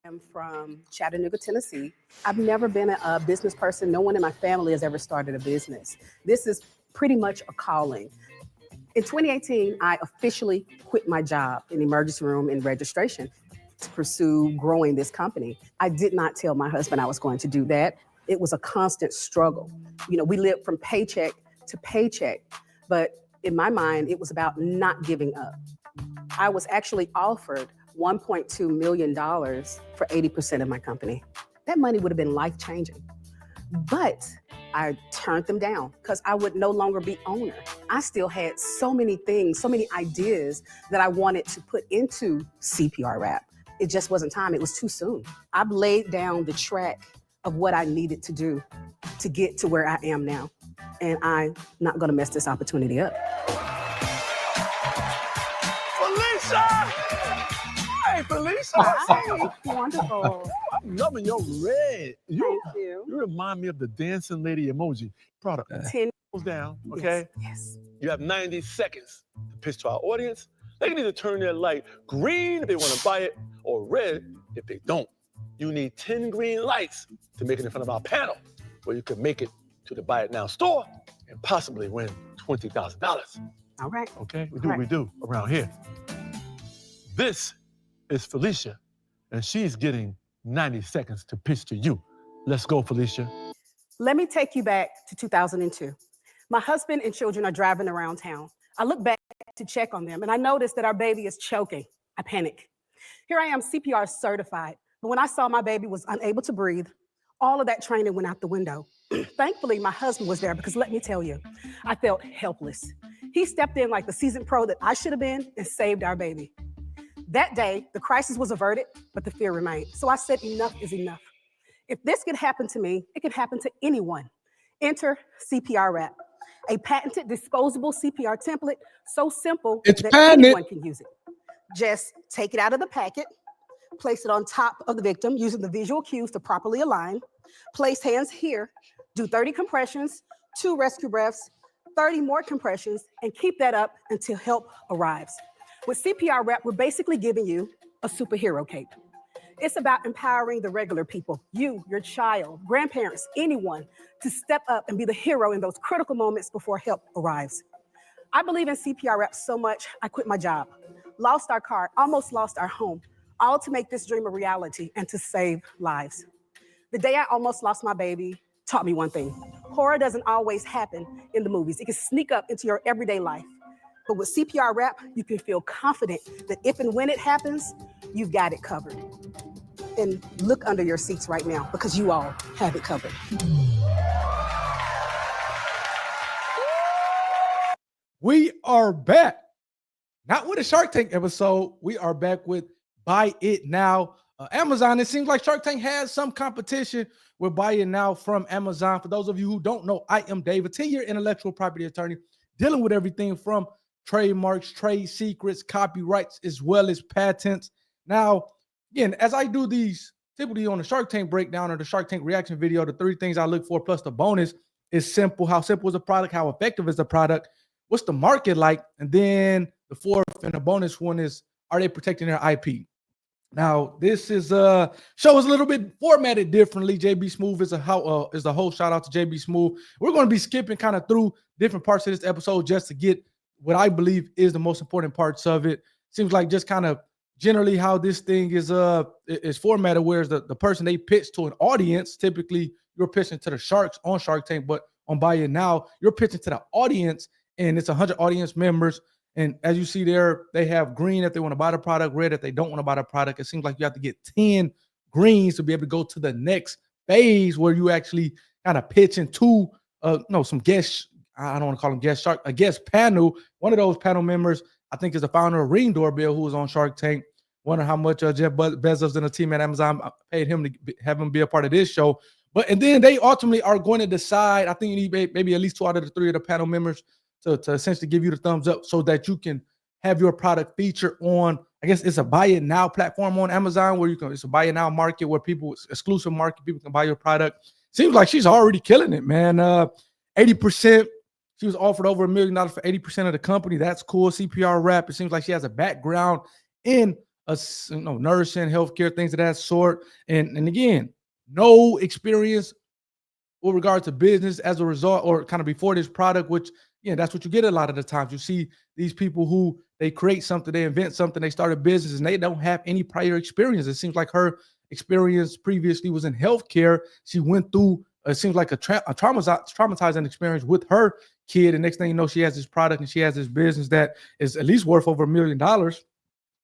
I'm from Chattanooga, Tennessee. I've never been a business person. No one in my family has ever started a business. This is pretty much a calling. In 2018, I officially quit my job in the emergency room in registration to pursue growing this company. I did not tell my husband I was going to do that. It was a constant struggle. We lived from paycheck to paycheck, but in my mind, it was about not giving up. I was actually offered $1.2 million for 80% of my company. That money would have been life-changing. But I turned them down because I would no longer be owner. I still had so many things, so many ideas that I wanted to put into CPR Wrap. It just wasn't time. It was too soon. I've laid down the track of what I needed to do to get to where I am now. And I'm not going to mess this opportunity up. Felicia! Hey, Felicia! Hi. Wonderful. I'm loving your red. Thank you. You remind me of the dancing lady emoji. Product. 10 Goes down, okay? Yes. You have 90 seconds to pitch to our audience. They can either turn their light green if they want to buy it, or red if they don't. You need 10 green lights to make it in front of our panel, where you can make it to the Buy It Now store and possibly win $20,000. All right. Okay? We do what we do around here. This is Felicia, and she's getting 90 seconds to pitch to you. Let's go, Felicia. Let me take you back to 2002. My husband and children are driving around town. I look back to check on them, and I notice that our baby is choking. I panic. Here I am, CPR certified, but when I saw my baby was unable to breathe, all of that training went out the window. Thankfully, my husband was there because let me tell you, I felt helpless. He stepped in like the seasoned pro that I should have been and saved our baby. That day, the crisis was averted, but the fear remained. So I said, enough is enough. If this could happen to me, it can happen to anyone. Enter CPR Wrap, a patented disposable CPR template so simple that anyone can use it. Just take it out of the packet, place it on top of the victim using the visual cues to properly align, place hands here, do 30 compressions, 2 rescue breaths, 30 more compressions, and keep that up until help arrives. With CPR Wrap, we're basically giving you a superhero cape. It's about empowering the regular people, you, your child, grandparents, anyone, to step up and be the hero in those critical moments before help arrives. I believe in CPR Wrap so much, I quit my job, lost our car, almost lost our home, all to make this dream a reality and to save lives. The day I almost lost my baby taught me one thing. Horror doesn't always happen in the movies. It can sneak up into your everyday life. But with CPR Wrap, you can feel confident that if and when it happens, you've got it covered. And look under your seats right now because you all have it covered. We are back. Not with a Shark Tank episode. We are back with Buy It Now. Amazon, it seems like Shark Tank has some competition with Buy It Now from Amazon. For those of you who don't know, I am Dave, a 10-year intellectual property attorney dealing with everything from trademarks, trade secrets, copyrights, as well as patents. Now, again, as I do these typically on the Shark Tank breakdown or the Shark Tank reaction video, the 3 things I look for plus the bonus is simple. How simple is the product? How effective is the product? What's the market like? And then the 4th and the bonus one is, are they protecting their IP? Now, this is show is a little bit formatted differently. JB Smooth is the host. Shout out to JB Smooth. We're going to be skipping kind of through different parts of this episode just to get what I believe is the most important parts of it. Seems like just kind of generally how this thing is formatted, whereas the person they pitch to an audience, typically you're pitching to the sharks on Shark Tank, but on Buy It Now, you're pitching to the audience, and it's 100 audience members. And as you see there, they have green if they want to buy the product, red if they don't want to buy the product. It seems like you have to get 10 greens to be able to go to the next phase where you actually kind of pitch into some guests. I don't want to call them guest shark, a guest panel. One of those panel members, I think, is the founder of Ring Doorbell, who was on Shark Tank. Wonder how much Jeff Bezos and the team at Amazon paid him to have him be a part of this show. And then they ultimately are going to decide. I think you need maybe at least 2 out of the 3 of the panel members to essentially give you the thumbs up so that you can have your product featured on, I guess it's a Buy It Now platform on Amazon where it's a Buy It Now market where exclusive market, people can buy your product. Seems like she's already killing it, man. 80%. She was offered over $1 million for 80% of the company. That's cool. CPR Wrap. It seems like she has a background in nursing, healthcare, things of that sort. And again, no experience with regard to business as a result, or kind of before this product, which that's what you get a lot of the times. You see these people who they create something, they invent something, they start a business, and they don't have any prior experience. It seems like her experience previously was in healthcare. She went through it seems like a traumatizing experience with her kid, and next thing you know, she has this product and she has this business that is at least worth over $1 million.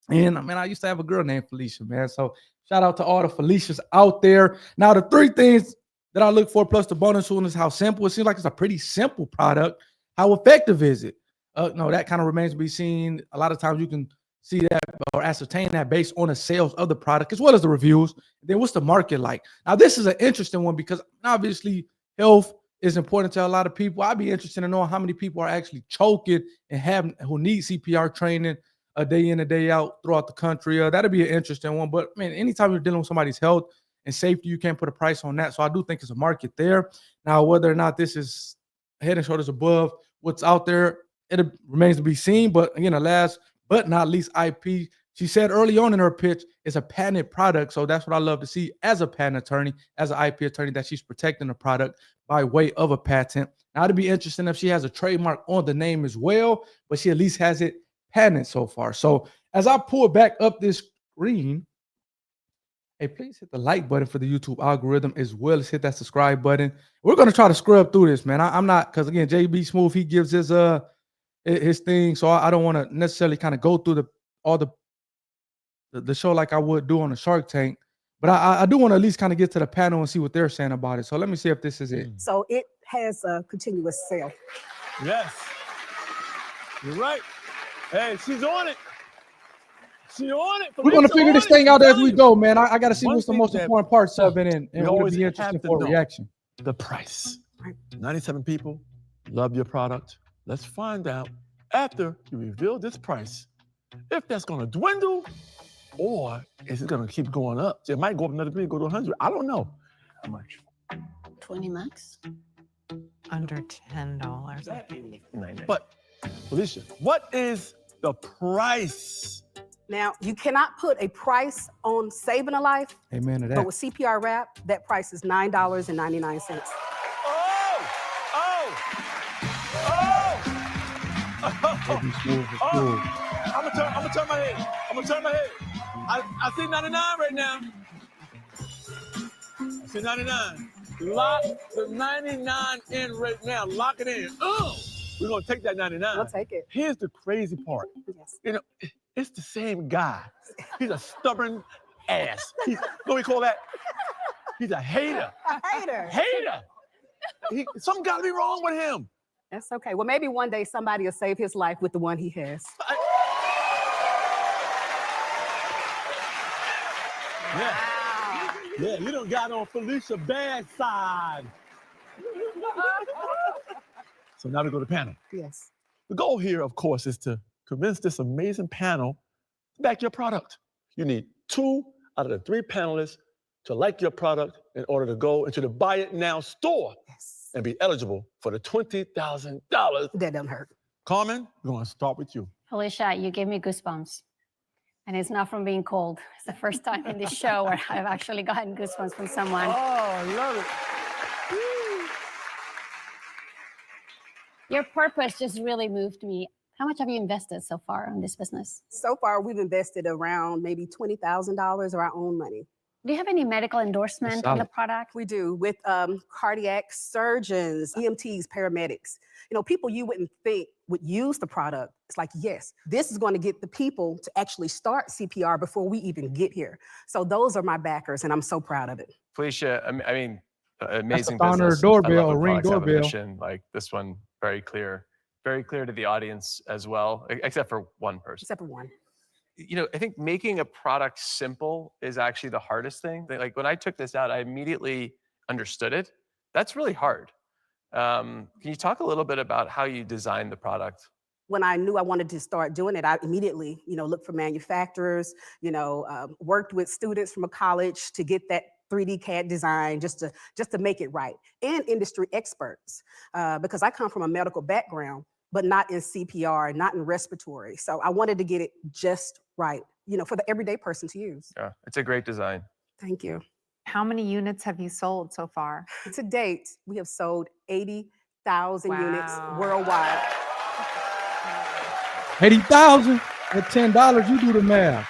And I used to have a girl named Felicia, man. So shout out to all the Felicias out there. Now, the three things that I look for, plus the bonus one, is how simple. It seems like it's a pretty simple product. How effective is it? No, that kind of remains to be seen. A lot of times you can see that or ascertain that based on the sales of the product as well as the reviews. Then what's the market like? Now, this is an interesting one because obviously health is important to a lot of people. I'd be interested in knowing how many people are actually choking and who need CPR training a day in and day out throughout the country. That'd be an interesting one. But man, anytime you're dealing with somebody's health and safety, you can't put a price on that. So I do think it's a market there. Now, whether or not this is head and shoulders above what's out there, it remains to be seen. But again, the last but not least, IP. She said early on in her pitch, it's a patented product. So that's what I love to see as a patent attorney, as an IP attorney, that she's protecting the product by way of a patent. Now, it'd be interesting if she has a trademark on the name as well, but she at least has it patented so far. So as I pull back up this screen, hey, please hit the like button for the YouTube algorithm, as well as hit that subscribe button. We're going to try to scrub through this, man. I'm not, because again, JB Smooth, he gives his thing, so I don't want to necessarily kind of go through all the show like I would do on the Shark Tank, but I do want to at least kind of get to the panel and see what they're saying about it. So let me see if this is it. So it has a continuous sale. Yes. You're right. Hey, she's on it. She's on it. We're going to figure this thing out as we go, man. I got to see what's the most important parts of it, and we it'll always be have interesting to for a know reaction. the price. 97 people love your product. Let's find out after you reveal this price if that's going to dwindle or is it going to keep going up. It might go up another bit, go to 100. I don't know. How much? 20 max. Under $10. But Felicia, what is the price? Now, you cannot put a price on saving a life, Amen to but that. with CPR Wrap, that price is $9.99. JB Smooth is cool. I'm gonna turn my head. I see 99 right now. I see 99. Lock the 99 in right now. Lock it in. We're gonna take that 99. We'll take it. Here's the crazy part. Yes. You know, it's the same guy. He's a stubborn ass. What do we call that? He's a hater. A hater. Something gotta be wrong with him. That's okay. Well, maybe one day somebody will save his life with the one he has. Yeah, you done got on Felicia bad side. So now we go to panel. Yes. The goal here, of course, is to convince this amazing panel to back your product. You need 2 out of the 3 panelists to like your product in order to go into the Buy It Now store and be eligible for the $20,000. That doesn't hurt. Carmen, we're going to start with you. Felicia, you gave me goosebumps. And it's not from being cold. It's the first time in this show where I've actually gotten goosebumps from someone. Oh, I love it. Your purpose just really moved me. How much have you invested so far in this business? So far, we've invested around maybe $20,000 of our own money. Do you have any medical endorsement on the product? We do, with cardiac surgeons, EMTs, paramedics. You know, people you wouldn't think would use the product. It's like, yes, this is going to get the people to actually start CPR before we even get here. So those are my backers, and I'm so proud of it. Felicia, I mean, amazing founder business. doorbell, I love when Ring products have a doorbell. mission. Like this one, very clear to the audience as well, except for one person. Except for one. You know, I think making a product simple is actually the hardest thing. Like when I took this out, I immediately understood it. That's really hard. Can you talk a little bit about how you designed the product? When I knew I wanted to start doing it, I immediately, looked for manufacturers, worked with students from a college to get that 3D CAD design just to make it right, and industry experts, because I come from a medical background, but not in CPR, not in respiratory. So I wanted to get it just right for the everyday person to use. Yeah, it's a great design. Thank you. How many units have you sold so far? To date, we have sold 80,000 units Wow. worldwide. 80,000 at $10. You do the math.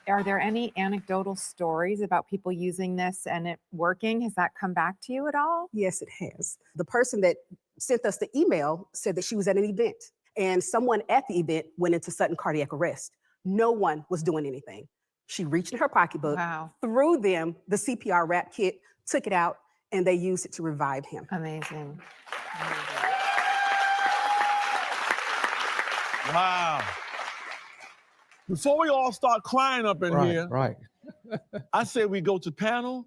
Are there any anecdotal stories about people using this and it working? Has that come back to you at all? Yes, it has. The person that sent us the email said that she was at an event and someone at the event went into sudden cardiac arrest. No one was doing anything. She reached in her pocketbook, Wow. threw them the CPR Wrap kit, took it out, and they used it to revive him. Amazing. Wow. Before we all start crying up in here, Right. I say we go to panel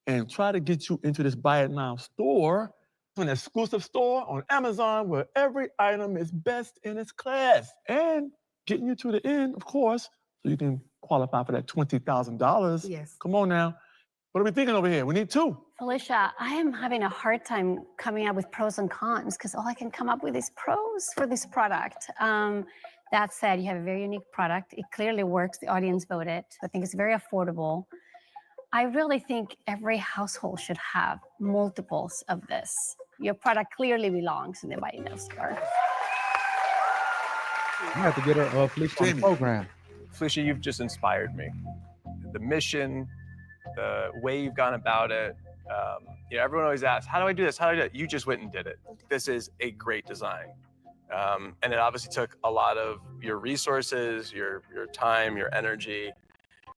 and try to get you into this Buy It Now store, an exclusive store on Amazon where every item is best in its class. And getting you to the end, of course, so you can qualify for that $20,000. Yes. Come on now. What are we thinking over here? We need 2. Felicia, I am having a hard time coming up with pros and cons because all I can come up with is pros for this product. That said, you have a very unique product. It clearly works. The audience voted. I think it's very affordable. I really think every household should have multiples of this. Your product clearly belongs in the Buy It Now store. I have to get her Felicia on the program. Felicia, you've just inspired me. The mission, the way you've gone about it. Everyone always asks, how do I do this? How do I do it? You just went and did it. This is a great design. And it obviously took a lot of your resources, your time, your energy.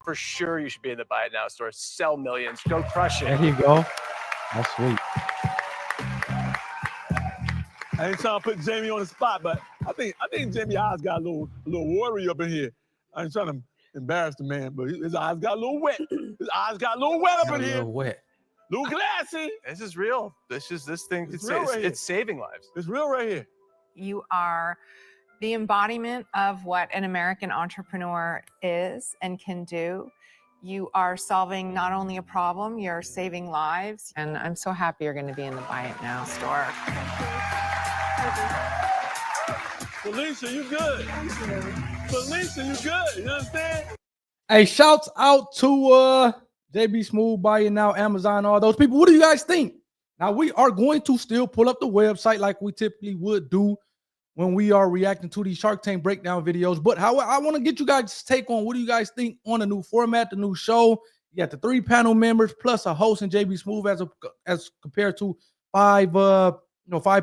For sure, you should be in the Buy It Now store. Sell millions. Go crush it. There you go. That's sweet. I ain't trying to put Jamie on the spot, but I think Jamie's eyes got a little worry up in here. I ain't trying to embarrass the man, but his eyes got a little wet. His eyes got a little wet up in A here. little wet. Little glassy. This is real. This thing. It's real right here. It's saving lives. It's real right here. You are the embodiment of what an American entrepreneur is and can do. You are solving not only a problem, you're saving lives. And I'm so happy you're going to be in the Buy It Now store. Felicia, you good. Felicia, you good. You understand? Hey, shouts out to JB Smooth, Buy It Now, Amazon, all those people. What do you guys think? Now, we are going to still pull up the website like we typically would do when we are reacting to these Shark Tank breakdown videos. But how I want to get you guys' take on what do you guys think on the new format, the new show. You got the 3 panel members plus a host and JB Smooth as compared to 5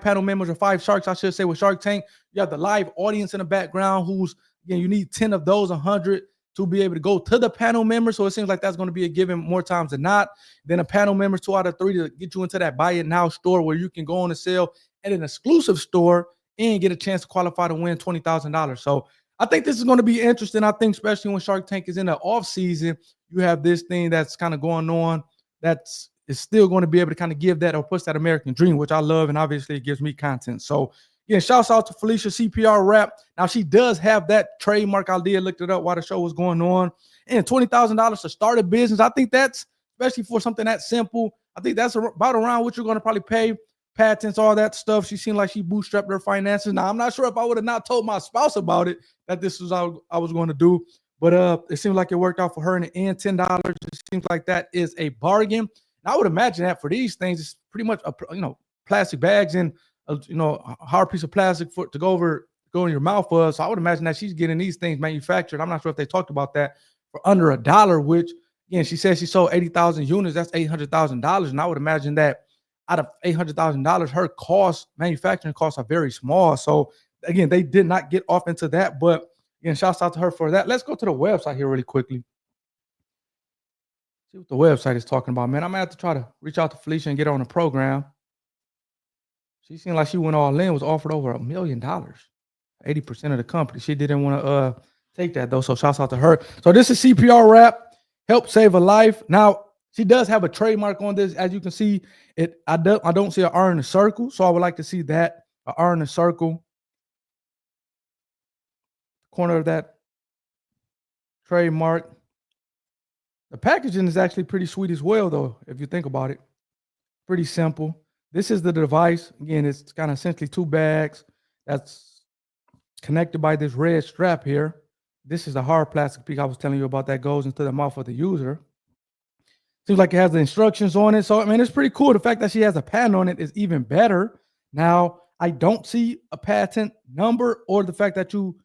panel members or 5 sharks, I should say, with Shark Tank. You have the live audience in the background who's, again, you need 10 of those, 100 to be able to go to the panel members. So it seems like that's going to be a given more times than not. Then a panel members 2 out of 3 to get you into that Buy It Now store where you can go on a sale at an exclusive store and get a chance to qualify to win $20,000. So I think this is going to be interesting. I think especially when Shark Tank is in the off season, you have this thing that's kind of going on that's is still going to be able to kind of give that or push that American dream, which I love. And obviously it gives me content. So again, shouts out to Felicia, CPR Wrap. Now she does have that trademark. I did looked it up while the show was going on. And $20,000 to start a business. I think that's, especially for something that simple, I think that's about around what you're going to probably pay. Patents, all that stuff. She seemed like she bootstrapped her finances. Now, I'm not sure if I would have not told my spouse about it, that this was how I was going to do. But it seemed like it worked out for her in the end. $10. It seems like that is a bargain. And I would imagine that for these things, it's pretty much, plastic bags and, a hard piece of plastic to go in your mouth. So I would imagine that she's getting these things manufactured. I'm not sure if they talked about that for under $1, which, again, she said she sold 80,000 units. That's $800,000. And I would imagine that out of $800,000, her manufacturing costs are very small. So again, they did not get off into that, but again, shouts out to her for that. Let's go to the website here really quickly. See what the website is talking about, man. I'm gonna have to try to reach out to Felicia and get her on the program. She seemed like she went all in, was offered over $1 million, 80% of the company. She didn't want to take that though. So shouts out to her. So this is CPR Wrap, help save a life. Now, she does have a trademark on this. As you can see, I don't see an R in a circle, so I would like to see that, an R in a circle. Corner of that trademark. The packaging is actually pretty sweet as well, though, if you think about it. Pretty simple. This is the device. Again, it's kind of essentially 2 bags that's connected by this red strap here. this is the hard plastic piece I was telling you about that goes into the mouth of the user. Seems like it has the instructions on it. So, I mean, it's pretty cool. The fact that she has a patent on it is even better. Now, I don't see a patent number or the fact that you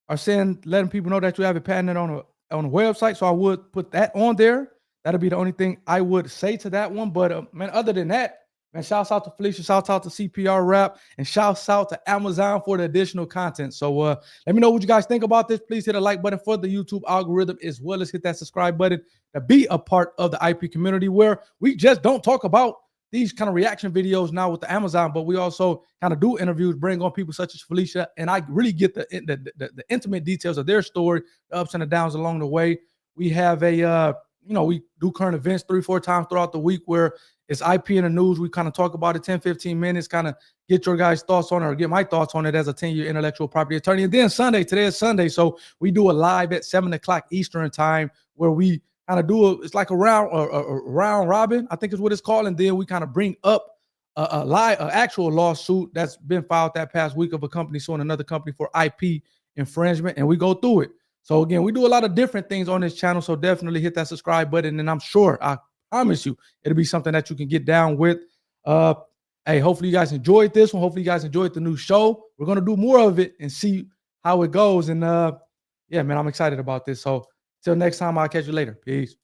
are letting people know that you have a patent on a website. So I would put that on there. That'll be the only thing I would say to that one. But man, other than that, man, shouts out to Felicia, shouts out to CPR Wrap, and shouts out to Amazon for the additional content. So let me know what you guys think about this. Please hit a like button for the YouTube algorithm, as well as hit that subscribe button to be a part of the IP community, where we just don't talk about these kind of reaction videos now with the Amazon, but we also kind of do interviews, bring on people such as Felicia, and I really get the intimate details of their story, the ups and the downs along the way. We have we do current events 3-4 times throughout the week where it's IP in the news. We kind of talk about it 10-15 minutes, kind of get your guys' thoughts on it or get my thoughts on it as a 10-year intellectual property attorney. And then today is Sunday, so we do a live at 7 o'clock Eastern time where we kind of it's like a round robin, I think is what it's called. And then we kind of bring up an actual lawsuit that's been filed that past week of a company suing another company for IP infringement, and we go through it. So again, we do a lot of different things on this channel, so definitely hit that subscribe button, and I'm sure, I promise you, it'll be something that you can get down with. Hey, hopefully you guys enjoyed this one. Hopefully you guys enjoyed the new show. We're going to do more of it and see how it goes. And yeah, man, I'm excited about this. So till next time, I'll catch you later. Peace.